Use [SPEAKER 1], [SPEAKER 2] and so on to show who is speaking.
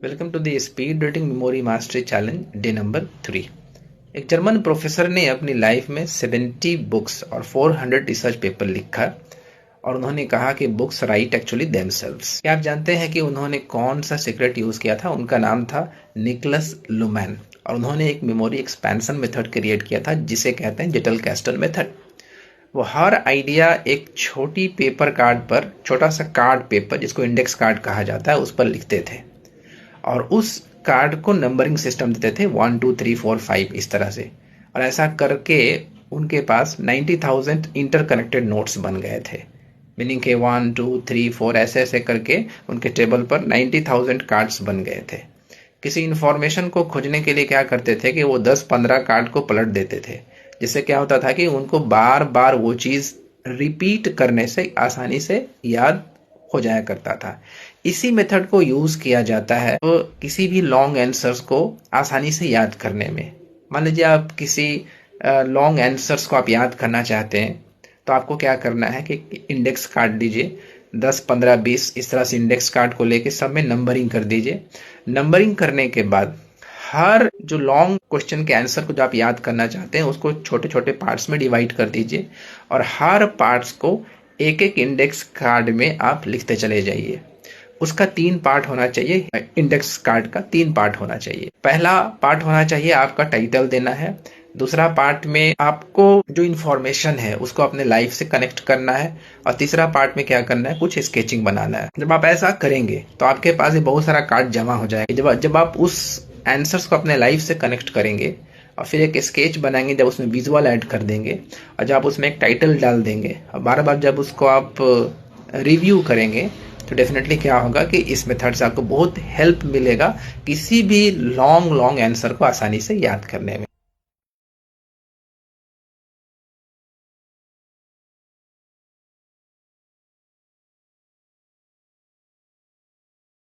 [SPEAKER 1] Welcome to the speed reading memory mastery challenge day number 3। एक German professor ने अपनी life में 70 books और 400 रिसर्च पेपर लिखा और उन्होंने कहा कि बुक्स राइट एक्चुअली देमसेल्व्स। क्या आप जानते हैं कि उन्होंने कौन सा सीक्रेट यूज किया था? उनका नाम था निकोलस लुहमैन और उन्होंने एक मेमोरी एक्सपेंशन मेथड क्रिएट किया था जिसे कहते हैं जेटल कैस्टल मेथड। वो हर आइडिया एक छोटी पेपर कार्ड पर, छोटा सा कार्ड पेपर जिसको इंडेक्स कार्ड कहा जाता है, उस पर लिखते थे और उस कार्ड को नंबरिंग सिस्टम देते थे 1 2 3 4 5 इस तरह से। और ऐसा करके उनके पास 90,000 इंटरकनेक्टेड नोट्स बन गए थे। मीनिंग के 1 2 3 4 ऐसे ऐसे करके उनके टेबल पर 90,000 कार्ड्स बन गए थे। किसी इंफॉर्मेशन को खोजने के लिए क्या करते थे कि वो 10-15 कार्ड को पलट देते थे, जिससे क्या होता था कि उनको बार बार वो चीज रिपीट करने से आसानी से याद हो जाया करता था। इसी मेथड को यूज किया जाता है तो किसी भी लॉन्ग आंसर्स को आसानी से याद करने में। मान लीजिए आप किसी लॉन्ग आंसर्स को आप याद करना चाहते हैं तो आपको क्या करना है कि इंडेक्स कार्ड दीजिए, 10 15 20 इस तरह से इंडेक्स कार्ड को लेके सब में नंबरिंग कर दीजिए। नंबरिंग करने के बाद हर जो लॉन्ग क्वेश्चन के आंसर को जो आप याद करना चाहते हैं उसको छोटे छोटे पार्ट्स में डिवाइड कर दीजिए और हर पार्ट्स को एक एक इंडेक्स कार्ड में आप लिखते चले जाइए। उसका 3 पार्ट होना चाहिए, इंडेक्स कार्ड का 3 पार्ट होना चाहिए। पहला पार्ट होना चाहिए आपका टाइटल देना है, दूसरा पार्ट में आपको जो इन्फॉर्मेशन है उसको अपने लाइफ से कनेक्ट करना है और तीसरा पार्ट में क्या करना है, कुछ स्केचिंग बनाना है। जब आप ऐसा करेंगे तो आपके पास ये बहुत सारा कार्ड जमा हो जाएगा। जब आप उस आंसर्स को अपने लाइफ से कनेक्ट करेंगे और फिर एक स्केच बनाएंगे, जब उसमें विजुअल ऐड कर देंगे और जब उसमें एक टाइटल डाल देंगे और बार बार जब उसको आप रिव्यू करेंगे तो डेफिनेटली क्या होगा कि इस मेथड से आपको बहुत हेल्प मिलेगा किसी भी लॉन्ग आंसर को आसानी से याद करने में।